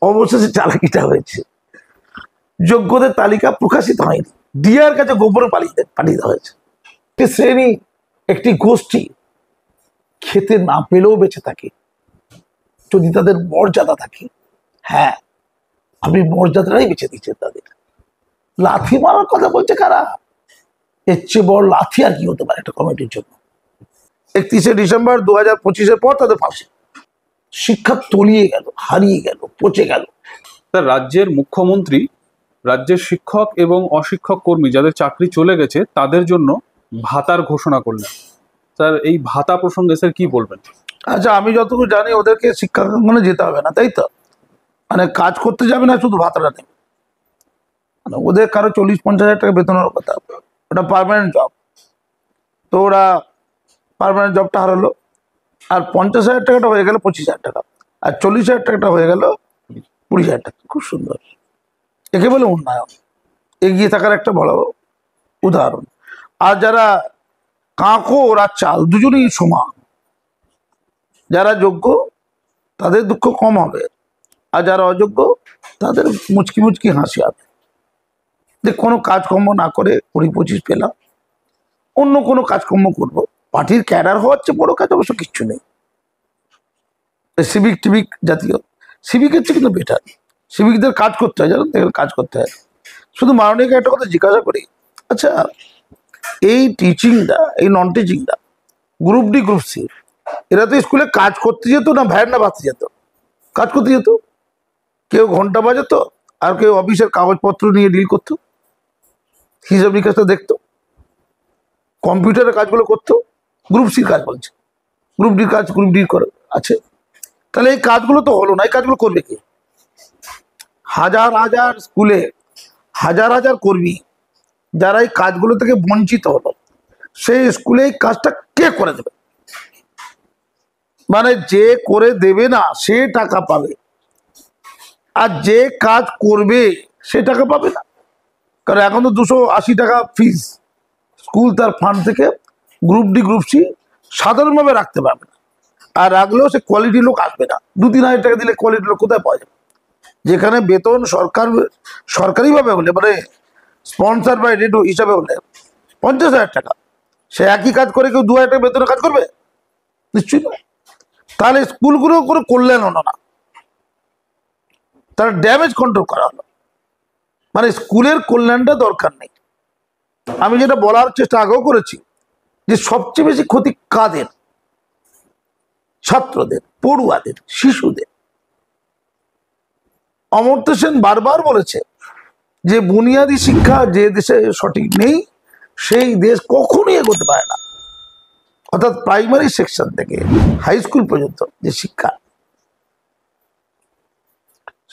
অবশেষে চালাকিটা হয়েছে, যোগ্যদের তালিকা প্রকাশিত হয়নি, ডিআর কাছে গোপনে পাঠিয়ে দেওয়া হয়েছে। একটি শ্রেণী, একটি গোষ্ঠী খেতে না পেলেও বেঁচে থাকে যদি তাদের মর্যাদা থাকে। হ্যাঁ, আপনি মর্যাদাটাই বেঁচে দিচ্ছেন তাদের। লাথি মারার কথা বলছে কারা? এর চেয়ে বড় লাথি আর কি হতে পারে একটা কমিটির জন্য? 31শে ডিসেম্বর 2025-এর পর তাদের ফাঁসি। শিক্ষা তলিয়ে গেল, হারিয়ে গেল, পচে গেল। স্যার, রাজ্যের মুখ্যমন্ত্রী রাজ্যের শিক্ষক এবং অশিক্ষক কর্মী যাদের চাকরি চলে গেছে তাদের জন্য ভাতার ঘোষণা করলেন। স্যার, এই ভাতা প্রসঙ্গে স্যার কি বলবেন? আচ্ছা, আমি যতটুকু জানি ওদেরকে শিক্ষাঙ্গনে যেতে হবে না, তাই তো? মানে কাজ করতে যাবে না, শুধু ভাতাটা নেবে। মানে ওদের কারো 40-50 হাজার টাকা বেতনের কথা, ওটা পার্মানেন্ট জব। তো ওরা পার্মানেন্ট জবটা হারালো, আর 50,000 টাকাটা হয়ে গেল 25,000 টাকা, আর 40,000 টাকাটা হয়ে গেল 20,000 টাকা। খুব সুন্দর, একে বলে উন্নয়ন, এগিয়ে থাকার একটা বড় উদাহরণ। আর যারা কাঁকর আর চাল দুজনেই সমান, যারা যোগ্য তাদের দুঃখ কম হবে, আর যারা অযোগ্য তাদের মুচকি মুচকি হাসি হবে। যে কোনো কাজকর্ম না করে 20-25 পেলাম, অন্য কোনো কাজকর্ম করব। পার্টির ক্যাডার হওয়ার চেয়ে বড় কাজ অবশ্য কিচ্ছু নেই। সিভিক টিভিক জাতীয়, সিভিকের চেয়ে কিন্তু বেটার। সিভিকদের কাজ করতে হয়, জানেন, কাজ করতে হয়। শুধু মাননীয়কে একটা কথা জিজ্ঞাসা করি, আচ্ছা এই টিচিংটা, এই নন টিচিংটা, গ্রুপ ডি গ্রুপ সি, এরা তো স্কুলে কাজ করতে যেত না, ভ্যান না বাঁচতে যেত? কাজ করতে যেত। কেউ ঘন্টা বাজাতো, আর কেউ অফিসের কাগজপত্র নিয়ে ডিল করতো, হিসাব নিকাশটা দেখতো, কম্পিউটারের কাজগুলো করতো। গ্রুপ সির কাজ বলছে, গ্রুপ ডির কাজ গ্রুপ ডি করে আছে। তাহলে এই কাজগুলো তো হলো না, এই কাজগুলো করবে কে? হাজার হাজার স্কুলে হাজার হাজার কর্মী যারা এই কাজগুলো থেকে বঞ্চিত হলো, সেই স্কুলে এই কাজটা কে করে দেবে? মানে যে করে দেবে না সে টাকা পাবে, আর যে কাজ করবে সে টাকা পাবে না। কারণ এখন তো 280 টাকা ফিস, স্কুল তার ফান্ড থেকে গ্রুপ ডি গ্রুপ সি সাধারণভাবে রাখতে পারবে না, আর রাখলেও সে কোয়ালিটি লোক আসবে না। 2-3 হাজার টাকা দিলে কোয়ালিটি লোক কোথায় পাওয়া যাবে? যেখানে বেতন সরকারিভাবে হলে, মানে স্পন্সার বাই রেট হিসাবে হলে 50,000 টাকা, সে একই কাজ করে কেউ 2,000 টাকা বেতনে কাজ করবে? নিশ্চয়ই না। তাহলে স্কুলগুলো করে কল্যাণ হলো না, তারা ড্যামেজ কন্ট্রোল করা হলো। মানে স্কুলের কল্যাণটা দরকার নেই। আমি যেটা বলার চেষ্টা আগেও করেছি, যে সবচেয়ে বেশি ক্ষতি কাদের? ছাত্রদের, পড়ুয়াদের, শিশুদের। অমর্ত্য সেন বারবার বলেছে যে বুনিয়াদী শিক্ষা যে দেশে সঠিক নেই, সেই দেশ কখনোই এগোতে পারে না। অর্থাৎ প্রাইমারি সেকশন থেকে হাই স্কুল পর্যন্ত যে শিক্ষা,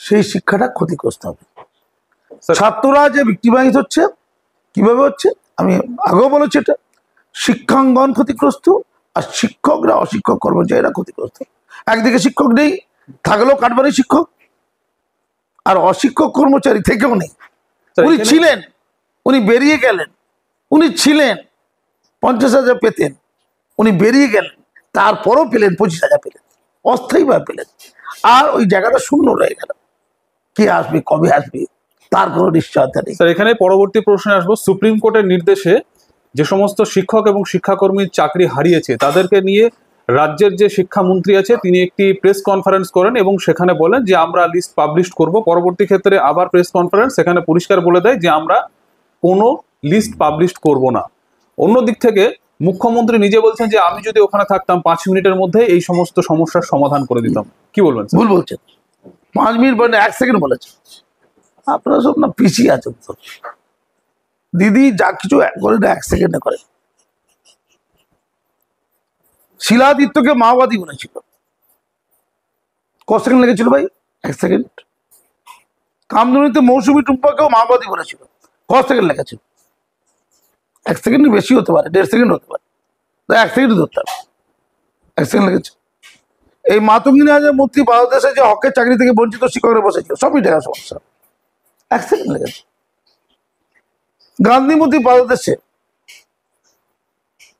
সেই শিক্ষাটা ক্ষতিগ্রস্ত হবে। ছাত্ররা যে ভিক্টিমাইজ হচ্ছে, কিভাবে হচ্ছে আমি আগেও বলেছি, এটা শিক্ষাঙ্গন ক্ষতিগ্রস্ত, আর শিক্ষকরা, অশিক্ষক কর্মচারীরা ক্ষতিগ্রস্ত। একদিকে শিক্ষক নেই, থাকলেও কাঠবাড়ি শিক্ষক, আর অশিক্ষক কর্মচারী থেকেও নেই। উনি ছিলেন, উনি বেরিয়ে গেলেন, উনি ছিলেন 50,000 পেতেন, উনি বেরিয়ে গেলেন, তারপরও পেলেন 25,000 পেলেন, অস্থায়ীভাবে পেলেন। আর ওই জায়গাটা শূন্য রয়ে গেল। কে আসবে, কবে আসবে, তার কোনো নিশ্চয়তা নেই। স্যার, এখানে পরবর্তী প্রশ্নে আসবো। সুপ্রিম কোর্টের নির্দেশে যে সমস্ত শিক্ষক এবং শিক্ষাকর্মীর চাকরি হারিয়েছে তাদেরকে নিয়ে রাজ্যের যে শিক্ষামন্ত্রী আছে তিনি একটি প্রেস কনফারেন্স করেন এবং সেখানে বলেন যে আমরা লিস্ট পাবলিশ করব। পরবর্তী ক্ষেত্রে আবার প্রেস কনফারেন্স, সেখানে পরিষ্কার বলে দেয় যে আমরা কোনো লিস্ট পাবলিশ করব না। অন্য দিক থেকে মুখ্যমন্ত্রী নিজে বলছেন যে আমি যদি ওখানে থাকতাম 5 মিনিটের মধ্যে এই সমস্ত সমস্যার সমাধান করে দিতাম। কি বলবেন? ভুল বলছেন। 5 মিনিট বলে 1 সেকেন্ড বলেছে। আপনারা সব না পিছিয়ে আছেন। তো দিদি যা কিছু করে না 1 সেকেন্ডে করে। শিলাদিত্যকে মাওবাদী বলেছিল, ক সেকেন্ড লেগেছিল ভাই? 1 সেকেন্ড। কামদুনিতে মৌসুমী টুম্পাকেও মাওবাদী বলেছিল, ক সেকেন্ড লেগেছিল? 1 সেকেন্ডের বেশি হতে পারে, 1.5 সেকেন্ড হতে পারে, 1 সেকেন্ড ধরতে হবে, 1 সেকেন্ড লেগেছে। এই মাতঙ্গিনী হাজরা মূর্তি বাংলাদেশে যে হকের চাকরি থেকে বঞ্চিত শিক্ষকরা বসেছিল, সবই টাকা সমস্যা, 1 সেকেন্ড লেগেছে। গান্ধী মূর্তি বাংলাদেশে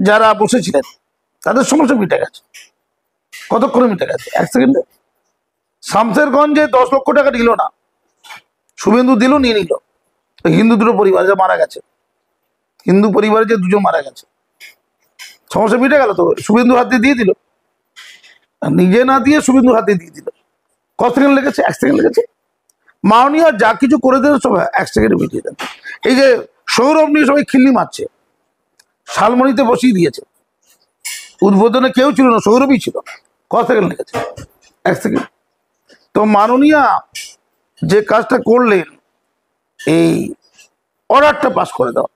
যারা বসেছিলেন তাদের সমস্যা মিটে গেছে, কতক্ষণে মিটে গেছে? 1 সেকেন্ডে। শামসেরগঞ্জে 10 লক্ষ টাকা নিল না, শুভেন্দু দিল, নিয়ে নিল। হিন্দু দুটো পরিবার যা মারা গেছে, হিন্দু পরিবারে যে দুজন মারা গেছে, সমস্যা মিটে গেল তো। শুভেন্দু হাতে দিয়ে দিল, নিজে না দিয়ে শুভেন্দু হাতে দিয়ে দিল। কত সেকেন্ড লেগেছে? 1 সেকেন্ড লেগেছে। মাননীয় যা কিছু করে দেন সব 1 সেকেন্ডে মিটিয়ে দেন। এই যে সৌরভ নিয়ে সবাই খিল্লি মারছে, শালমণিতে বসিয়ে দিয়েছে, উদ্বোধনে কেউ ছিল না, সৌরভই ছিল। কত সেকেন্ড লেগেছে? 1 সেকেন্ড। তো মাননীয় যে কাজটা করলেন, এই অর্ডারটা পাস করে দাও।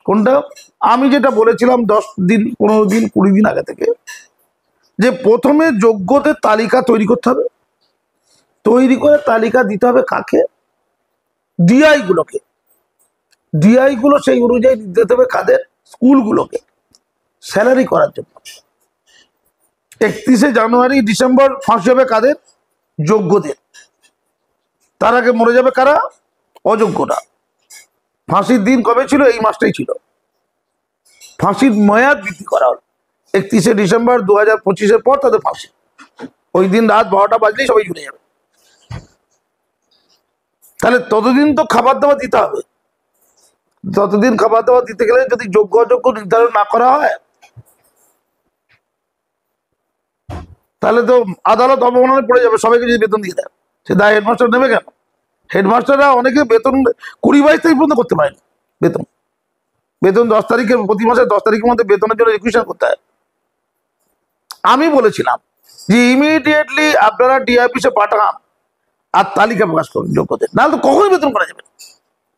কোনটা? আমি যেটা বলেছিলাম 10 দিন 15 দিন 20 দিন আগে থেকে, যে প্রথমে যোগ্যদের তালিকা তৈরি করতে হবে, তৈরি করে তালিকা দিতে হবে কাকে? ডিআই গুলোকে। ডিআই গুলো সেই অনুযায়ী দিতে হবে কাদের? স্কুলগুলোকে স্যালারি করার জন্য। 31শে জানুয়ারি ডিসেম্বর ফাঁসি হবে কাদের? যোগ্যদের। তার আগে মরে যাবে কারা? অযোগ্যরা। ফাঁসির দিন কবে ছিল? এই মাসটাই ছিল। ফাঁসির মেয়াদ বৃদ্ধি করা হলো 31শে ডিসেম্বর 2025-এর পর তাদের ফাঁসি। ওই দিন রাত 12টা বাজলেই সবাই ঝুলে যাবে। তাহলে ততদিন তো খাবার দাবার দিতে হবে। ততদিন খাবার দাবার দিতে গেলে যদি যোগ্য অযোগ্য নির্ধারণ না করা হয়, তাহলে তো আদালত অবমাননায় পড়ে যাবে। সবাইকে যদি বেতন দিয়ে দেয়, সে দায় হেডমাস্টার নেবে কেন? হেডমাস্টাররা অনেকে বেতন 20-22 তারিখ পর্যন্ত করতে পারেনি। বেতন 10 তারিখে, প্রতি মাসের 10 তারিখের মধ্যে বেতনের জন্য রিকুয়েশন করতে হয়। আমি বলেছিলাম যে ইমিডিয়েটলি আপনারা ডিআইপিসে পাঠান আর তালিকা প্রকাশ করুন যোগ্যদের, নাহলে তো কখনোই বেতন করা যাবে না।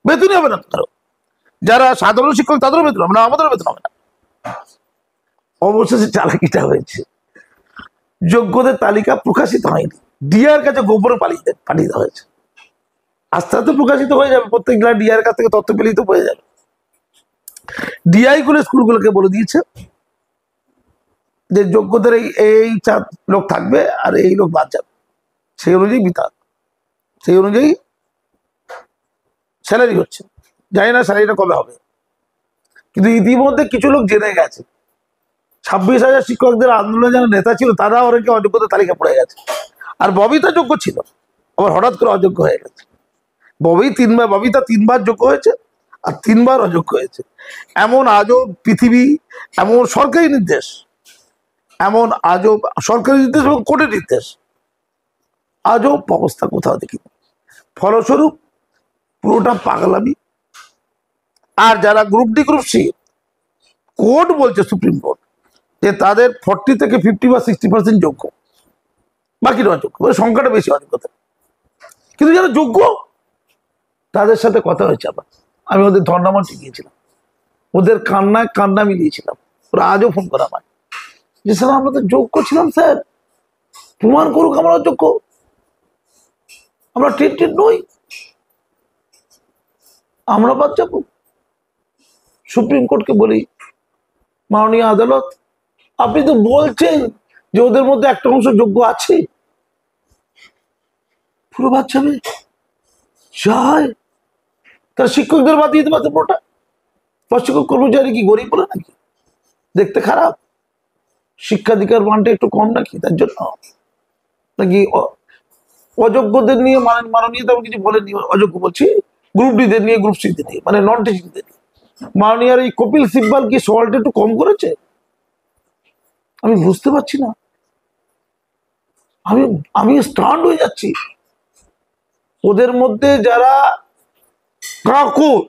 বেতনই হবে না তো কারো। যারা সাধারণ শিক্ষক তাদেরও বেতন হবে না, আমাদেরও বেতন হবে না। অবশেষে চালাকিটা হয়েছে, যোগ্যদের তালিকা প্রকাশিত হয়নি, ডিআর কাছে গোপনে পাঠিয়ে দেওয়া হয়েছে। আস্তে আস্তে প্রকাশিত হয়ে যাবে, প্রত্যেক জেলা ডিআর কাছ থেকে তথ্য পেলেই তো হয়ে যাবে। ডিআই গুলো স্কুলগুলোকে বলে দিয়েছে যে যোগ্যদের এই 4 লোক থাকবে আর এই লোক বাদ যাবে, সেই অনুযায়ী বিতাক, সেই অনুযায়ী স্যালারি হচ্ছে। জানি না স্যালারিটা কবে হবে, কিন্তু ইতিমধ্যে কিছু লোক জেনে গেছে। 26,000 শিক্ষকদের আন্দোলনে যারা নেতা ছিল তারা অনেকে অযোগ্যতার তালিকা পড়ে গেছে। আর ববিতা যোগ্য ছিল, আবার হঠাৎ করে অযোগ্য হয়ে গেছে। ববিতা 3বার যোগ্য হয়েছে আর 3বার অযোগ্য হয়েছে। এমন আজব পৃথিবী, এমন সরকারি নির্দেশ, এমন আজব সরকারি নির্দেশ এবং কোর্টের নির্দেশ, আজব অবস্থা কোথাও দেখিনি। ফলস্বরূপ পুরোটা পাগলামি। আর যারা group D group C, court বলছে, সুপ্রিম কোর্ট, যে তাদের 40 থেকে 50 বা 60% যোগ্য, বাকিটা অযোগ্য, সংখ্যাটা বেশি অযোগ্যতা। কিন্তু যারা যোগ্য তাদের সাথে কথা হয়েছে। আবার আমি ওদের ধর্নামঞ্চে গিয়েছিলাম, ওদের কান্নায় কান্না মিলিয়েছিলাম। ওরা আজও ফোন করা হয় যে স্যার আমরা তো যোগ্য ছিলাম, স্যার প্রমাণ করুক আমরা অযোগ্য, আমরা টেন্টেড নই, আমরা বাদ যাবো। সুপ্রিম কোর্টকে বলি, মাননীয় আদালত, আপনি তো বলছেন যে ওদের মধ্যে একটা অংশ যোগ্য আছে, পুরো বাদ যাবে। চায় তার শিক্ষকদের বাদ দিয়ে দেবে পুরোটা। শিক্ষক কর্মচারী কি গরিব বলে নাকি? দেখতে খারাপ? শিক্ষাধিকার মানটা একটু কম নাকি তার জন্য? নাকি অযোগ্যদের নিয়ে মাননীয় তেমন কিছু বলেনি, অযোগ্য বলছি গ্রুপ ডিদের নিয়ে, গ্রুপ সিদের নিয়ে, মানে নন টিচিংদের নিয়ে। মাননীয় এই কপিল সিব্বাল কি সল্ট একটু কম করেছে? আমি বুঝতে পারছি না। আমি স্টান্ড হয়ে যাচ্ছি। ওদের মধ্যে যারা কাকুর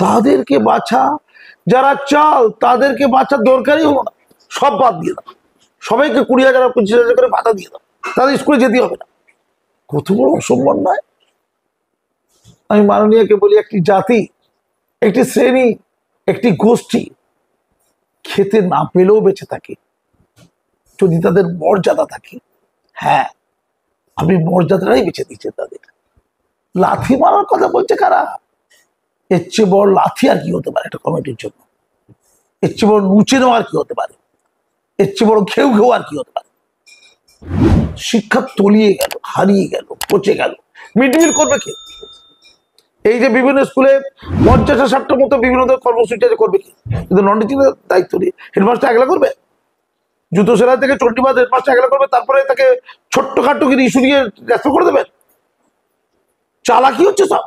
তাদেরকে বাছা, যারা চাল তাদেরকে বাছার দরকারই হলো না, সব বাদ দিয়ে দাও। সবাইকে 20,000 25,000 করে ভাতা দিয়ে দাও, তাদের স্কুলে যেতে হবে না। কত বড় অসম্মান নয়? আমি মাননীয়কে বলি, একটি জাতি, একটি শ্রেণী, একটি গোষ্ঠী খেতে না পেলেও বেঁচে থাকে যদি তাদের মর্যাদা থাকে। হ্যাঁ, আপনি মর্যাদাটাই বেঁচে দিচ্ছেন তাদের। লাথি মারার কথা বলছে কারা? এর চেয়ে বড় লাথি আর কি হতে পারে একটা কমিটির জন্য? এর চেয়ে বড় নুচে নেওয়া আর কি হতে পারে? এর চেয়ে বড় ঘেউ ঘেউ আর কি হতে পারে? শিক্ষা তলিয়ে গেল, হারিয়ে গেল, পচে গেল। মিডমিল করবে কে? এই যে বিভিন্ন স্কুলে 50-60টার মতো বিভিন্ন কর্মসূচি করবে কি? কিন্তু নন টিচিং দায়িত্ব নিয়ে হেডমাস্টার একলা করবে? জুতো সেলাই থেকে চণ্ডীবাদ হেডমাস্টার এগুলো করবে, তারপরে তাকে ছোট্টখাট্টো ইস্যু নিয়ে ব্যস্ত করে দেবেন। চালাকি হচ্ছে সব।